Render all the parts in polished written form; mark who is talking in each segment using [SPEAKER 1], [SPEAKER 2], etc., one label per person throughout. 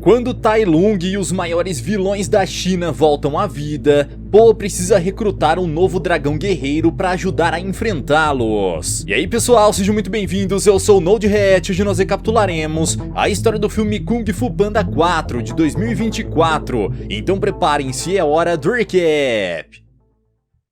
[SPEAKER 1] Quando Tai Lung e os maiores vilões da China voltam à vida, Po precisa recrutar um novo dragão guerreiro para ajudar a enfrentá-los. E aí pessoal, sejam muito bem-vindos, eu sou o NodeRet e hoje nós recapitularemos a história do filme Kung Fu Panda 4 de 2024. Então preparem-se, é hora do recap.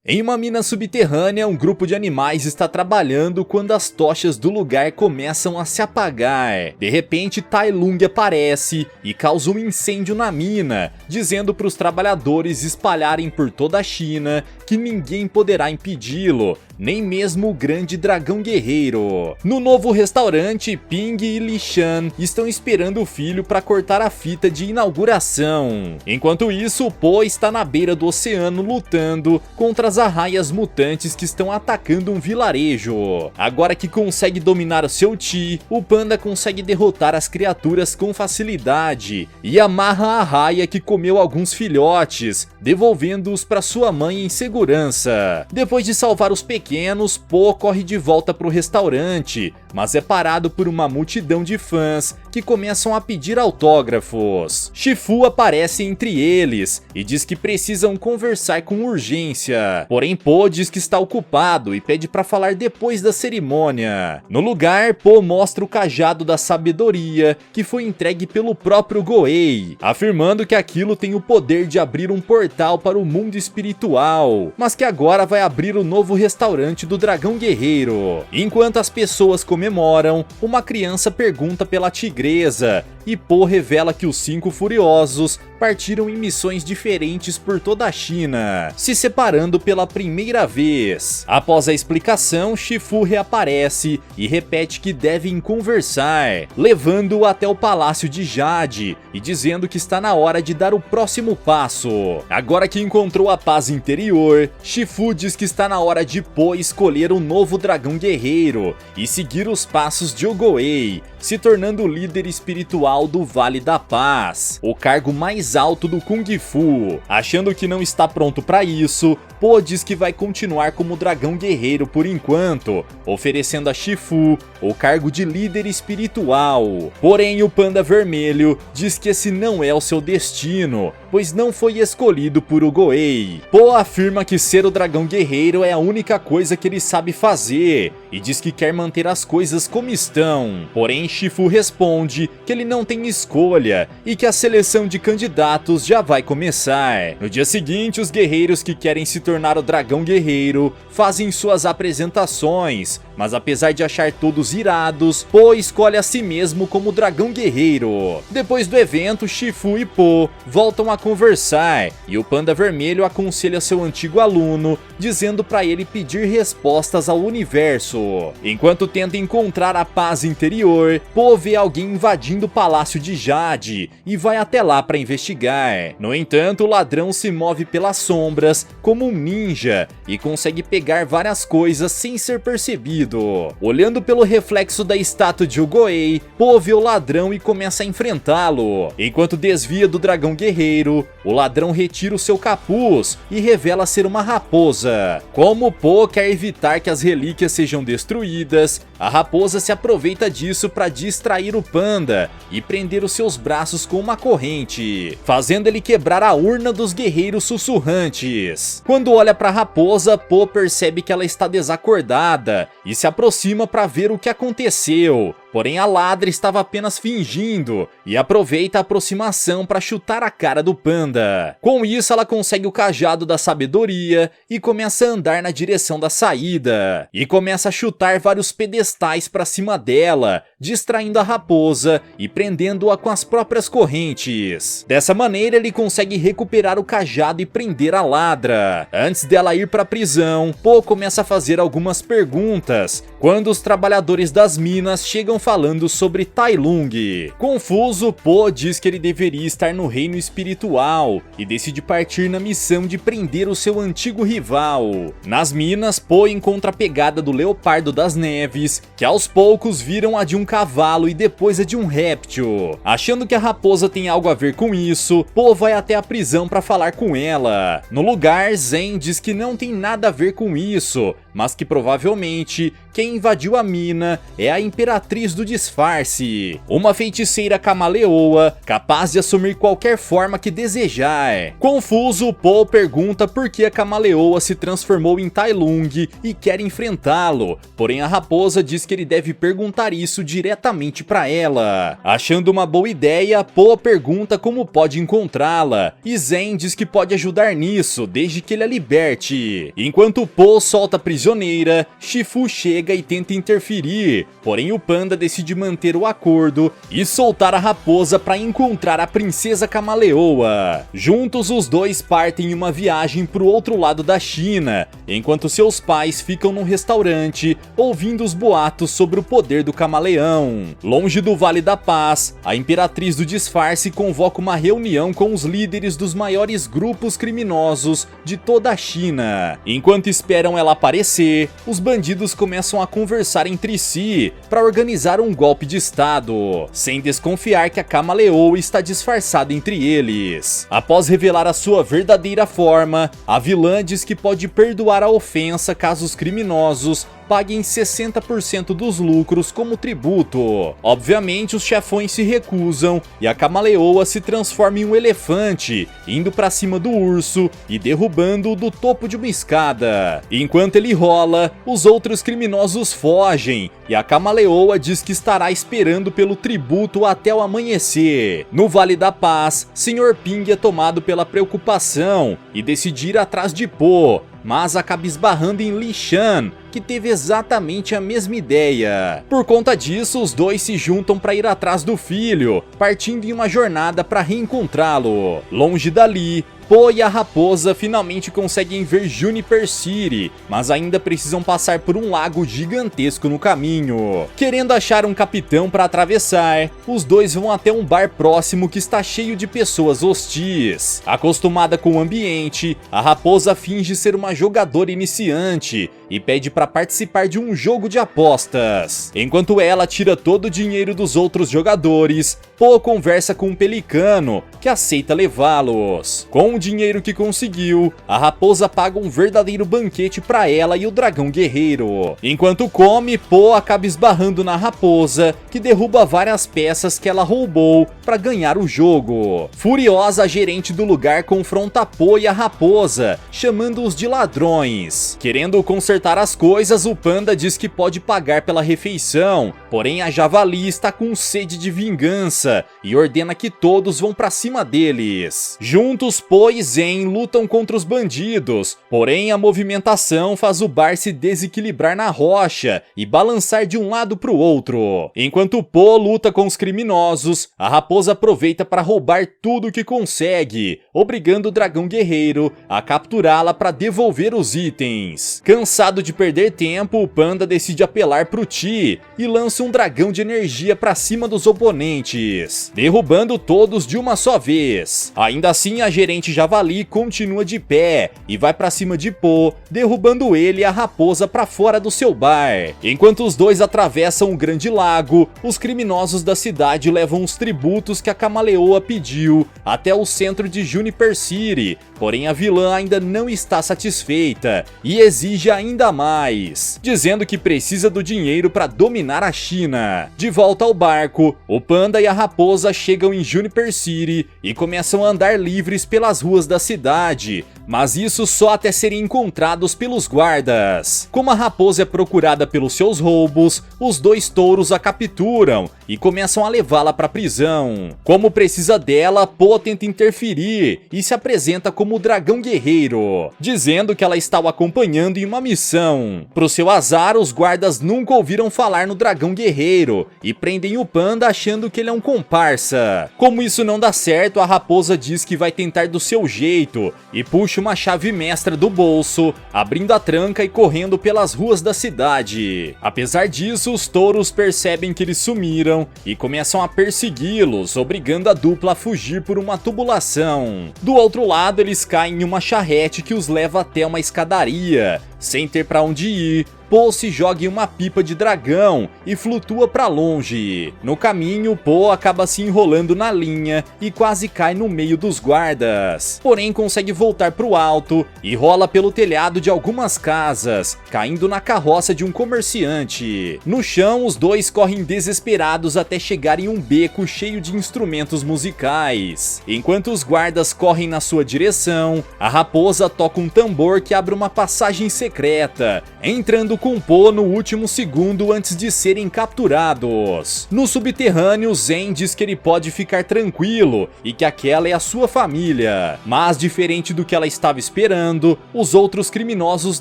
[SPEAKER 1] Em uma mina subterrânea, um grupo de animais está trabalhando quando as tochas do lugar começam a se apagar. De repente, Tai Lung aparece e causa um incêndio na mina, dizendo para os trabalhadores espalharem por toda a China que ninguém poderá impedi-lo, nem mesmo o grande dragão guerreiro. No novo restaurante, Ping e Li Shan estão esperando o filho para cortar a fita de inauguração. Enquanto isso, Po está na beira do oceano lutando contra as arraias mutantes que estão atacando um vilarejo. Agora que consegue dominar o seu Chi, o panda consegue derrotar as criaturas com facilidade e amarra a arraia que comeu alguns filhotes, devolvendo-os para sua mãe em segurança. Depois de salvar os pequenos, Po corre de volta para o restaurante, mas é parado por uma multidão de fãs que começam a pedir autógrafos. Shifu aparece entre eles e diz que precisam conversar com urgência. Porém, Po diz que está ocupado e pede para falar depois da cerimônia. No lugar, Po mostra o cajado da sabedoria que foi entregue pelo próprio Goei, afirmando que aquilo tem o poder de abrir um portal para o mundo espiritual, mas que agora vai abrir o novo restaurante do Dragão Guerreiro. Enquanto as pessoas comemoram, uma criança pergunta pela tigresa e Po revela que os 5 furiosos partiram em missões diferentes por toda a China, se separando pela primeira vez. Após a explicação, Shifu reaparece e repete que devem conversar, levando-o até o Palácio de Jade e dizendo que está na hora de dar o próximo passo. Agora que encontrou a paz interior, Shifu diz que está na hora de Po escolher um novo dragão guerreiro e seguir os passos de Ogoei, se tornando o líder espiritual do Vale da Paz, o cargo mais alto do Kung Fu. Achando que não está pronto para isso, Po diz que vai continuar como dragão guerreiro por enquanto, oferecendo a Shifu o cargo de líder espiritual. Porém, o Panda Vermelho diz que esse não é o seu destino, pois não foi escolhido por Ogoei. Po afirma que ser o dragão guerreiro é a única coisa que ele sabe fazer e diz que quer manter as coisas como estão. Porém, Shifu responde que ele não tem escolha e que a seleção de candidatos já vai começar. No dia seguinte, os guerreiros que querem se tornar o dragão guerreiro fazem suas apresentações, mas apesar de achar todos irados, Po escolhe a si mesmo como dragão guerreiro. Depois do evento, Shifu e Po voltam a conversar e o Panda Vermelho aconselha seu antigo aluno, dizendo para ele pedir respostas ao universo. Enquanto tenta encontrar a paz interior, Po vê alguém invadindo o Palácio de Jade e vai até lá para investigar. No entanto, o ladrão se move pelas sombras como um ninja e consegue pegar várias coisas sem ser percebido. Olhando pelo reflexo da estátua de Ogoei, Po vê o ladrão e começa a enfrentá-lo. Enquanto desvia do dragão guerreiro, o ladrão retira o seu capuz e revela ser uma raposa. Como Po quer evitar que as relíquias sejam destruídas, a raposa se aproveita disso para distrair o panda e prender os seus braços com uma corrente, fazendo ele quebrar a urna dos guerreiros sussurrantes. Quando olha para a raposa, Po percebe que ela está desacordada e se aproxima para ver o que aconteceu. Porém, a ladra estava apenas fingindo e aproveita a aproximação para chutar a cara do panda. Com isso, ela consegue o cajado da sabedoria e começa a andar na direção da saída. E começa a chutar vários pedestais para cima dela, distraindo a raposa e prendendo-a com as próprias correntes. Dessa maneira, ele consegue recuperar o cajado e prender a ladra. Antes dela ir para a prisão, Po começa a fazer algumas perguntas, quando os trabalhadores das minas chegam falando sobre Tai Lung. Confuso, Po diz que ele deveria estar no reino espiritual e decide partir na missão de prender o seu antigo rival. Nas minas, Po encontra a pegada do leopardo das neves, que aos poucos viram a de um cavalo e depois a de um réptil. Achando que a raposa tem algo a ver com isso, Po vai até a prisão para falar com ela. No lugar, Zen diz que não tem nada a ver com isso, mas que provavelmente quem invadiu a mina é a Imperatriz do Disfarce, uma feiticeira camaleoa capaz de assumir qualquer forma que desejar. Confuso, Po pergunta por que a camaleoa se transformou em Tai Lung e quer enfrentá-lo, porém a raposa diz que ele deve perguntar isso diretamente para ela. Achando uma boa ideia, Po pergunta como pode encontrá-la, e Zen diz que pode ajudar nisso, desde que ele a liberte. Enquanto Po solta a prisioneira, Shifu chega e tenta interferir, porém o panda decide manter o acordo e soltar a raposa para encontrar a princesa camaleoa. Juntos os dois partem em uma viagem para o outro lado da China, enquanto seus pais ficam num restaurante ouvindo os boatos sobre o poder do camaleão. Longe do Vale da Paz, a Imperatriz do Disfarce convoca uma reunião com os líderes dos maiores grupos criminosos de toda a China. Enquanto esperam ela aparecer, os bandidos começam a conversar entre si para organizar um golpe de estado, sem desconfiar que a camaleoa está disfarçada entre eles. Após revelar a sua verdadeira forma, a vilã diz que pode perdoar a ofensa caso os criminosos paguem 60% dos lucros como tributo. Obviamente os chefões se recusam e a camaleoa se transforma em um elefante, indo pra cima do urso e derrubando-o do topo de uma escada. Enquanto ele rola, os outros criminosos fogem e a camaleoa diz que estará esperando pelo tributo até o amanhecer. No Vale da Paz, Sr. Ping é tomado pela preocupação e decide ir atrás de Po, mas acaba esbarrando em Li Shan, que teve exatamente a mesma ideia. Por conta disso, os dois se juntam para ir atrás do filho, partindo em uma jornada para reencontrá-lo. Longe dali, Po e a raposa finalmente conseguem ver Juniper City, mas ainda precisam passar por um lago gigantesco no caminho. Querendo achar um capitão para atravessar, os dois vão até um bar próximo que está cheio de pessoas hostis. Acostumada com o ambiente, a raposa finge ser uma jogadora iniciante e pede para participar de um jogo de apostas. Enquanto ela tira todo o dinheiro dos outros jogadores, Po conversa com um pelicano que aceita levá-los. Com o dinheiro que conseguiu, a raposa paga um verdadeiro banquete para ela e o dragão guerreiro. Enquanto come, Po acaba esbarrando na raposa, que derruba várias peças que ela roubou para ganhar o jogo. Furiosa, a gerente do lugar confronta Po e a raposa, chamando-os de ladrões. Querendo consertar as coisas, o panda diz que pode pagar pela refeição, porém a javali está com sede de vingança e ordena que todos vão para cima deles. Juntos, Po e Zen lutam contra os bandidos, porém a movimentação faz o bar se desequilibrar na rocha e balançar de um lado para o outro. Enquanto Po luta com os criminosos, a raposa aproveita para roubar tudo que consegue, obrigando o dragão guerreiro a capturá-la para devolver os itens. Cansado de perder tempo, o panda decide apelar pro Chi e lança um dragão de energia para cima dos oponentes, derrubando todos de uma só vez. Ainda assim, a gerente javali continua de pé e vai para cima de Po, derrubando ele e a raposa para fora do seu bar. Enquanto os dois atravessam o grande lago, os criminosos da cidade levam os tributos que a camaleoa pediu até o centro de Juniper City, porém a vilã ainda não está satisfeita e exige ainda mais, dizendo que precisa do dinheiro para dominar a China. De volta ao barco, o panda e a raposa chegam em Juniper City e começam a andar livres pelas ruas da cidade, mas isso só até serem encontrados pelos guardas. Como a raposa é procurada pelos seus roubos, os dois touros a capturam e começam a levá-la para prisão. Como precisa dela, Po tenta interferir e se apresenta como o dragão guerreiro, dizendo que ela está o acompanhando em uma missão. Pro seu azar, os guardas nunca ouviram falar no dragão guerreiro e prendem o panda achando que ele é um comparsa. Como isso não dá certo, a raposa diz que vai tentar do seu jeito e puxa uma chave mestra do bolso, abrindo a tranca e correndo pelas ruas da cidade. Apesar disso, os touros percebem que eles sumiram e começam a persegui-los, obrigando a dupla a fugir por uma tubulação. Do outro lado, eles caem em uma charrete que os leva até uma escadaria, Sem ter pra onde ir, Po se joga em uma pipa de dragão e flutua pra longe. No caminho, Po acaba se enrolando na linha e quase cai no meio dos guardas. Porém, consegue voltar pro alto e rola pelo telhado de algumas casas, caindo na carroça de um comerciante. No chão, os dois correm desesperados até chegar em um beco cheio de instrumentos musicais. Enquanto os guardas correm na sua direção, a raposa toca um tambor que abre uma passagem secreta, entrando com Po no último segundo antes de serem capturados. No subterrâneo, Zen diz que ele pode ficar tranquilo e que aquela é a sua família. Mas, diferente do que ela estava esperando, os outros criminosos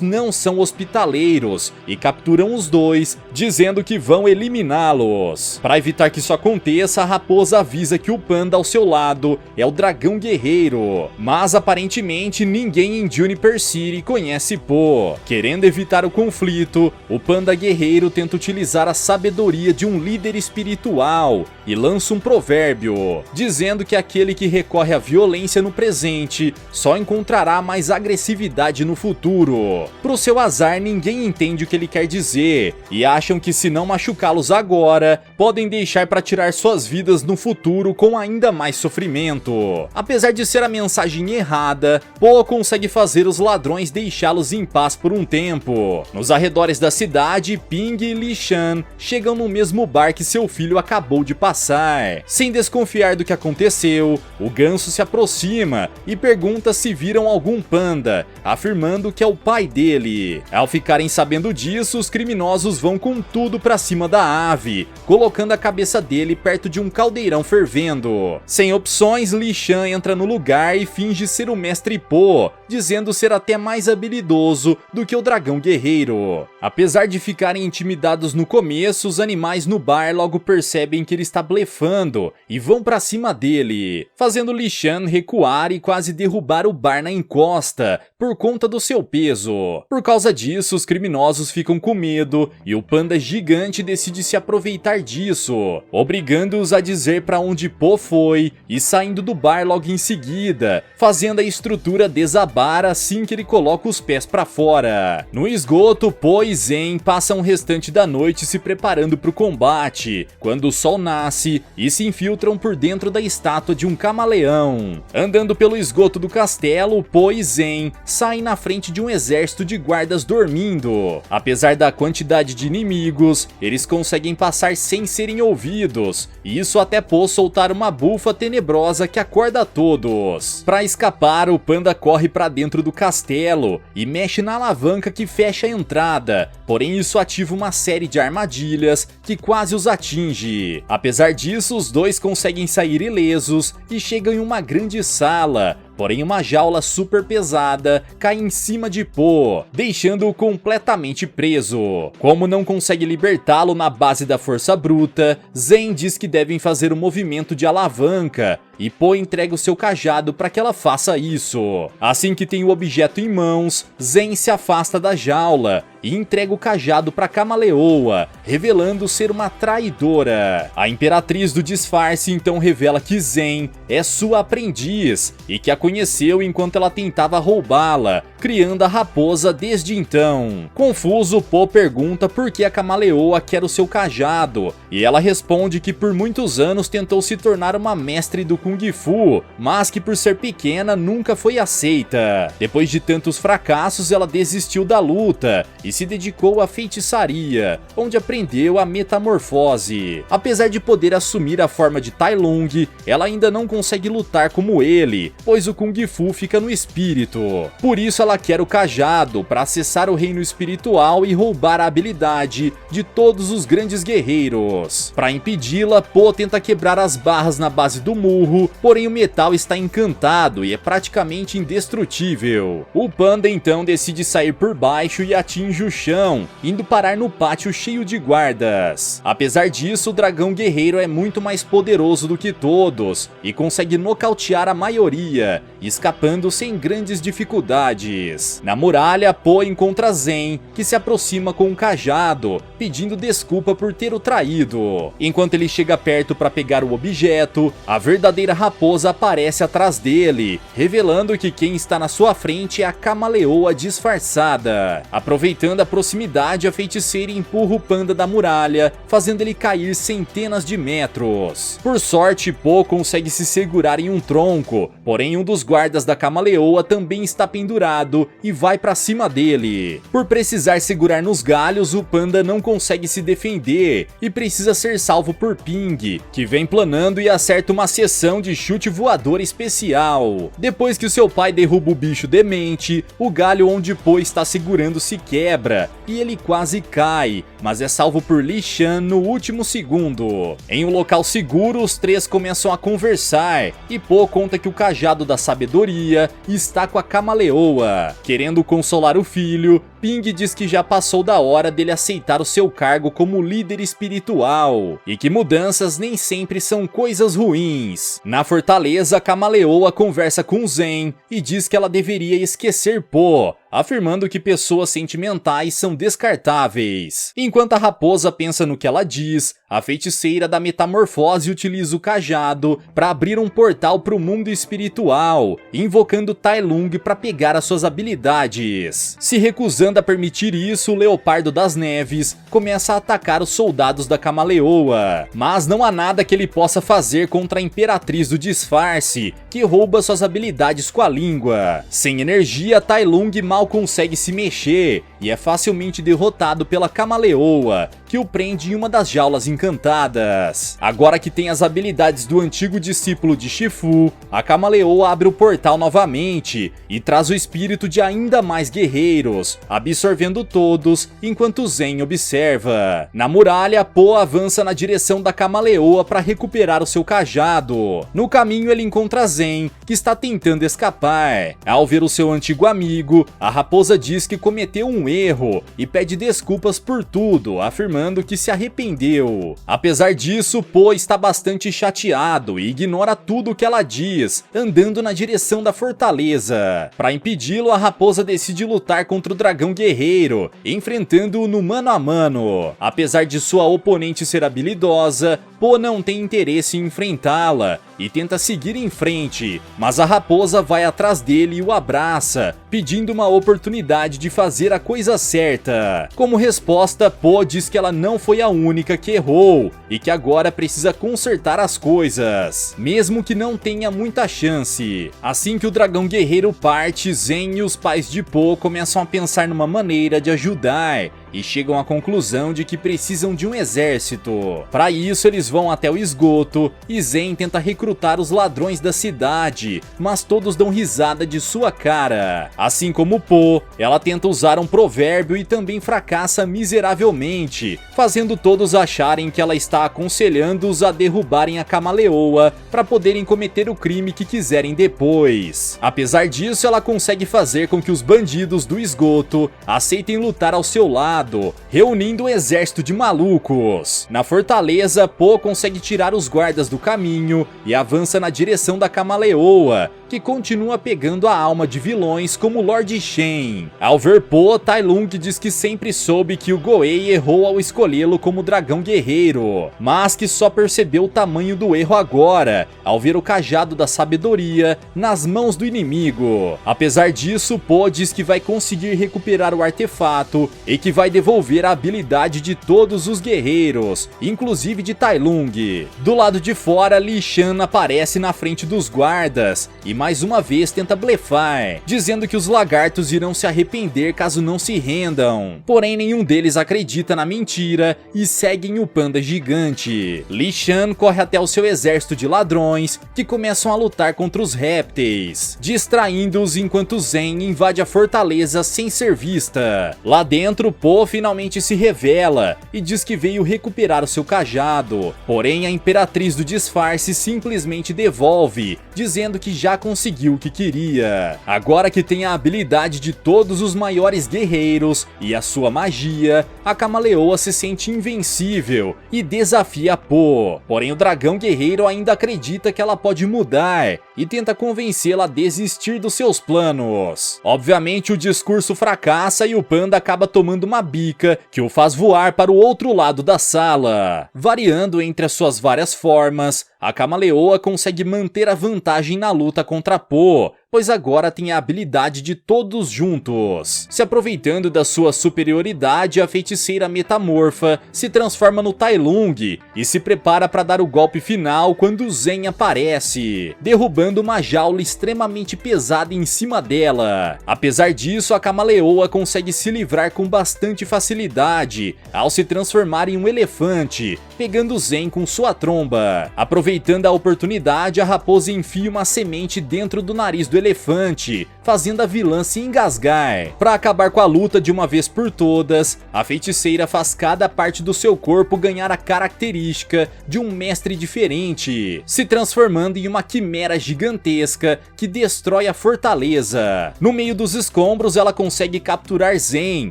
[SPEAKER 1] não são hospitaleiros e capturam os dois, dizendo que vão eliminá-los. Para evitar que isso aconteça, a raposa avisa que o panda ao seu lado é o dragão guerreiro. Mas aparentemente ninguém em Juniper City conhece Po. Querendo evitar o conflito, o panda guerreiro tenta utilizar a sabedoria de um líder espiritual e lança um provérbio, dizendo que aquele que recorre à violência no presente só encontrará mais agressividade no futuro. Pro seu azar, ninguém entende o que ele quer dizer e acham que se não machucá-los agora, podem deixar para tirar suas vidas no futuro com ainda mais sofrimento. Apesar de ser a mensagem errada, Po consegue fazer os ladrões deixá-los em paz por um tempo. Nos arredores da cidade, Ping e Li Shan chegam no mesmo bar que seu filho acabou de passar. Sem desconfiar do que aconteceu, o ganso se aproxima e pergunta se viram algum panda, afirmando que é o pai dele. Ao ficarem sabendo disso, os criminosos vão com tudo pra cima da ave, colocando a cabeça dele perto de um caldeirão fervendo. Sem opções, Li Shan entra no lugar e finge ser o mestre Po, dizendo ser até mais habilidoso do que o dragão guerreiro. Apesar de ficarem intimidados no começo, os animais no bar logo percebem que ele está blefando e vão pra cima dele, fazendo Li Shan recuar e quase derrubar o bar na encosta por conta do seu peso. Por causa disso, os criminosos ficam com medo e o panda gigante decide se aproveitar disso, obrigando-os a dizer pra onde Po foi e saindo do bar logo em seguida, fazendo a estrutura desabar assim que ele coloca os pés pra fora. No esgoto, Po e Zen passam o restante da noite se preparando para o combate, quando o sol nasce e se infiltram por dentro da estátua de um camaleão. Andando pelo esgoto do castelo, Po e Zen saem na frente de um exército de guardas dormindo. Apesar da quantidade de inimigos, eles conseguem passar sem serem ouvidos, e isso até Po soltar uma bufa tenebrosa que acorda todos. Para escapar, o panda corre para dentro do castelo e mexe na alavanca que fecha a entrada, porém isso ativa uma série de armadilhas que quase os atinge. Apesar disso, os dois conseguem sair ilesos e chegam em uma grande sala, porém uma jaula super pesada cai em cima de Po, deixando-o completamente preso. Como não consegue libertá-lo na base da força bruta, Zen diz que devem fazer o movimento de alavanca e Po entrega o seu cajado para que ela faça isso. Assim que tem o objeto em mãos, Zen se afasta da jaula e entrega o cajado para Camaleoa, revelando ser uma traidora. A imperatriz do disfarce então revela que Zen é sua aprendiz e que a conheceu enquanto ela tentava roubá-la, criando a raposa desde então. Confuso, Po pergunta por que a Camaleoa quer o seu cajado, e ela responde que por muitos anos tentou se tornar uma mestre do Kung Fu, mas que por ser pequena nunca foi aceita. Depois de tantos fracassos, ela desistiu da luta e se dedicou à feitiçaria, onde aprendeu a metamorfose. Apesar de poder assumir a forma de Tai Lung, ela ainda não consegue lutar como ele, pois o Kung Fu fica no espírito. Por isso ela quer o cajado para acessar o reino espiritual e roubar a habilidade de todos os grandes guerreiros. Para impedi-la, Po tenta quebrar as barras na base do murro, porém o metal está encantado e é praticamente indestrutível. O panda então decide sair por baixo e atinge o chão, indo parar no pátio cheio de guardas. Apesar disso, o dragão guerreiro é muito mais poderoso do que todos e consegue nocautear a maioria, escapando sem grandes dificuldades. Na muralha, Po encontra Zen, que se aproxima com um cajado, pedindo desculpa por ter o traído. Enquanto ele chega perto para pegar o objeto, a verdadeira verdadeira raposa aparece atrás dele, revelando que quem está na sua frente é a camaleoa disfarçada. Aproveitando a proximidade, a feiticeira empurra o panda da muralha, fazendo ele cair centenas de metros. Por sorte, Po consegue se segurar em um tronco, porém um dos guardas da camaleoa também está pendurado e vai pra cima dele. Por precisar segurar nos galhos, o panda não consegue se defender e precisa ser salvo por Ping, que vem planando e acerta uma sessão de chute voador especial. Depois que o seu pai derruba o bicho demente, o galho onde Po está segurando se quebra e ele quase cai, mas é salvo por Li Shan no último segundo. Em um local seguro, os três começam a conversar e Po conta que o cajado da sabedoria está com a camaleoa. Querendo consolar o filho, Ping diz que já passou da hora dele aceitar o seu cargo como líder espiritual e que mudanças nem sempre são coisas ruins. Na fortaleza, a camaleoa conversa com Zen e diz que ela deveria esquecer Po, afirmando que pessoas sentimentais são descartáveis. Enquanto a raposa pensa no que ela diz, a feiticeira da metamorfose utiliza o cajado para abrir um portal para o mundo espiritual, invocando Tai Lung para pegar as suas habilidades. Se recusando a permitir isso, o Leopardo das Neves começa a atacar os soldados da camaleoa, mas não há nada que ele possa fazer contra a Imperatriz do Disfarce, que rouba suas habilidades com a língua. Sem energia, Tai Lung mal consegue se mexer e é facilmente derrotado pela camaleoa, que o prende em uma das jaulas encantadas. Agora que tem as habilidades do antigo discípulo de Shifu, a camaleoa abre o portal novamente e traz o espírito de ainda mais guerreiros, absorvendo todos enquanto Zen observa. Na muralha, Po avança na direção da camaleoa para recuperar o seu cajado. No caminho, ele encontra Zen, que está tentando escapar. Ao ver o seu antigo amigo, a raposa diz que cometeu um erro e pede desculpas por tudo, afirmando que se arrependeu. Apesar disso, Po está bastante chateado e ignora tudo o que ela diz, andando na direção da fortaleza. Para impedi-lo, a raposa decide lutar contra o dragão guerreiro, enfrentando-o no mano a mano. Apesar de sua oponente ser habilidosa, Po não tem interesse em enfrentá-la e tenta seguir em frente, mas a raposa vai atrás dele e o abraça, pedindo uma oportunidade de fazer a coisa certa. Como resposta, Po diz que ela não foi a única que errou e que agora precisa consertar as coisas, mesmo que não tenha muita chance. Assim que o dragão guerreiro parte, Zen e os pais de Po começam a pensar numa maneira de ajudar e chegam à conclusão de que precisam de um exército. Para isso, eles vão até o esgoto e Zen tenta recrutar os ladrões da cidade, mas todos dão risada de sua cara. Assim como Po, ela tenta usar um provérbio e também fracassa miseravelmente, fazendo todos acharem que ela está aconselhando-os a derrubarem a camaleoa para poderem cometer o crime que quiserem depois. Apesar disso, ela consegue fazer com que os bandidos do esgoto aceitem lutar ao seu lado, reunindo um exército de malucos. Na fortaleza, Po consegue tirar os guardas do caminho e avança na direção da camaleoa, que continua pegando a alma de vilões como Lord Shen. Ao ver Po, Tai Lung diz que sempre soube que o Goei errou ao escolhê-lo como dragão guerreiro, mas que só percebeu o tamanho do erro agora, ao ver o cajado da sabedoria nas mãos do inimigo. Apesar disso, Po diz que vai conseguir recuperar o artefato e que vai devolver a habilidade de todos os guerreiros, inclusive de Tai Lung. Do lado de fora, Li Shan aparece na frente dos guardas e mais uma vez tenta blefar, dizendo que os lagartos irão se arrepender caso não se rendam. Porém, nenhum deles acredita na mentira e seguem o panda gigante. Li Shan corre até o seu exército de ladrões, que começam a lutar contra os répteis, distraindo-os enquanto Zen invade a fortaleza sem ser vista. Lá dentro, Po finalmente se revela e diz que veio recuperar o seu cajado. Porém, a Imperatriz do Disfarce simplesmente devolve, dizendo que já conseguiu o que queria. Agora que tem a habilidade de todos os maiores guerreiros e a sua magia, a camaleoa se sente invencível e desafia Po. Porém, o dragão guerreiro ainda acredita que ela pode mudar e tenta convencê-la a desistir dos seus planos. Obviamente, o discurso fracassa e o panda acaba tomando uma bica que o faz voar para o outro lado da sala. Variando entre as suas várias formas, a Camaleoa consegue manter a vantagem na luta contra Po, pois agora tem a habilidade de todos juntos. Se aproveitando da sua superioridade, a feiticeira metamorfa se transforma no Tai Lung e se prepara para dar o golpe final quando Zen aparece, derrubando uma jaula extremamente pesada em cima dela. Apesar disso, a Camaleoa consegue se livrar com bastante facilidade ao se transformar em um elefante, pegando Zen com sua tromba. Aproveitando a oportunidade, a raposa enfia uma semente dentro do nariz do elefante, fazendo a vilã se engasgar. Para acabar com a luta de uma vez por todas, a feiticeira faz cada parte do seu corpo ganhar a característica de um mestre diferente, se transformando em uma quimera gigantesca que destrói a fortaleza. No meio dos escombros, ela consegue capturar Zen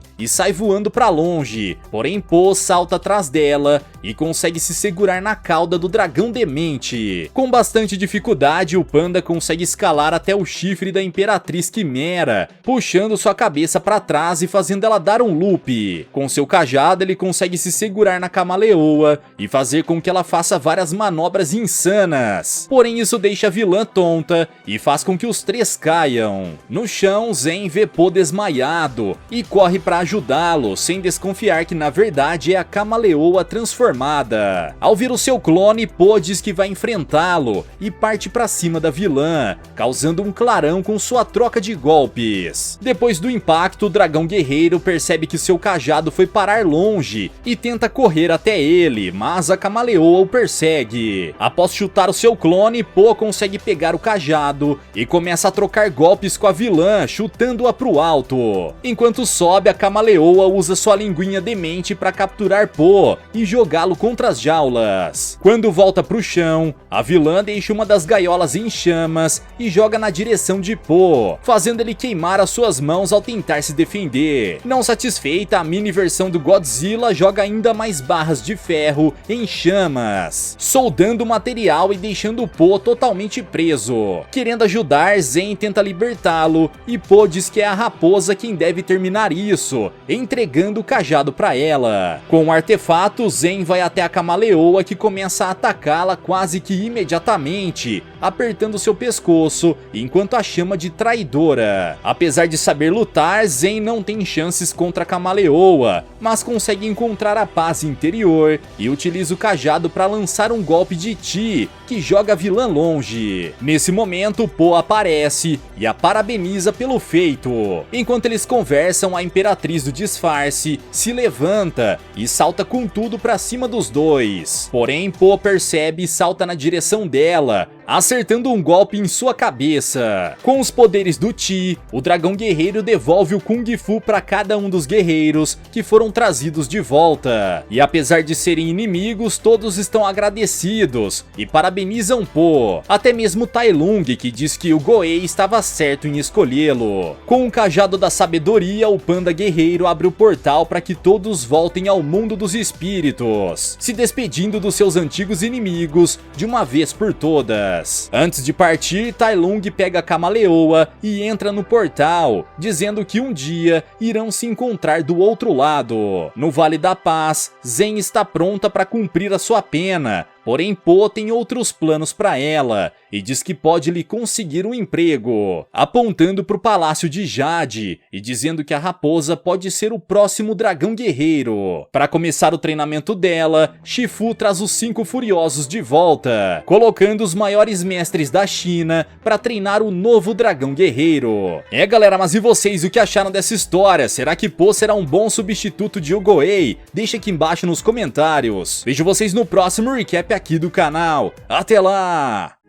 [SPEAKER 1] e sai voando para longe, porém Po salta atrás dela e consegue se segurar na cauda do dragão demente. Com bastante dificuldade, o panda consegue escalar até o chifre da Imperatriz Quimera, puxando sua cabeça para trás e fazendo ela dar um loop. Com seu cajado, ele consegue se segurar na Camaleoa e fazer com que ela faça várias manobras insanas. Porém, isso deixa a vilã tonta e faz com que os três caiam. No chão, Zen vê Po desmaiado e corre para ajudá-lo, sem desconfiar que na verdade é a Camaleoa transformada. Ao ver o seu clone, Po diz que vai enfrentá-lo e parte para cima da vilã, causando um clarão com sua troca de golpes. Depois do impacto, o dragão guerreiro percebe que seu cajado foi parar longe e tenta correr até ele, mas a Camaleoa o persegue. Após chutar o seu clone, Po consegue pegar o cajado e começa a trocar golpes com a vilã, chutando-a pro alto. Enquanto sobe, a Camaleoa usa sua linguinha demente para capturar Po e jogá-lo contra as jaulas. Quando volta pro chão, a vilã deixa uma das gaiolas em chamas e joga na direção de Po, fazendo ele queimar as suas mãos ao tentar se defender. Não satisfeita, a mini versão do Godzilla joga ainda mais barras de ferro em chamas, soldando o material e deixando Po totalmente preso. Querendo ajudar, Zen tenta libertá-lo e Po diz que é a raposa quem deve terminar isso, entregando o cajado para ela. Com o artefato, Zen vai até a Camaleoa, que começa a atacá-la quase que imediatamente, apertando seu pescoço enquanto a chama de traidora. Apesar de saber lutar, Zen não tem chances contra a Camaleoa, mas consegue encontrar a paz interior e utiliza o cajado para lançar um golpe de Chi que joga a vilã longe. Nesse momento, Po aparece e a parabeniza pelo feito. Enquanto eles conversam, a Imperatriz do Disfarce se levanta e salta com tudo pra cima dos dois. Porém, Po percebe e salta na direção dela, acertando um golpe em sua cabeça. Com os poderes do Chi, o dragão guerreiro devolve o Kung Fu para cada um dos guerreiros que foram trazidos de volta. E apesar de serem inimigos, todos estão agradecidos e parabenizam Po. Até mesmo Tai Lung, que diz que o Goei estava certo em escolhê-lo. Com o cajado da sabedoria, o panda guerreiro abre o portal para que todos voltem ao mundo dos espíritos, se despedindo dos seus antigos inimigos de uma vez por todas. Antes de partir, Tai Lung pega a Camaleoa e entra no portal, dizendo que um dia irão se encontrar do outro lado. No Vale da Paz, Zen está pronta para cumprir a sua pena, porém Po tem outros planos para ela e diz que pode lhe conseguir um emprego, apontando para o Palácio de Jade e dizendo que a raposa pode ser o próximo dragão guerreiro. Para começar o treinamento dela, Shifu traz os 5 furiosos de volta, colocando os maiores mestres da China para treinar o novo dragão guerreiro. Galera, mas e vocês, o que acharam dessa história? Será que Po será um bom substituto de Ogoei? Deixa aqui embaixo nos comentários. Vejo vocês no próximo recap aqui do canal. Até lá!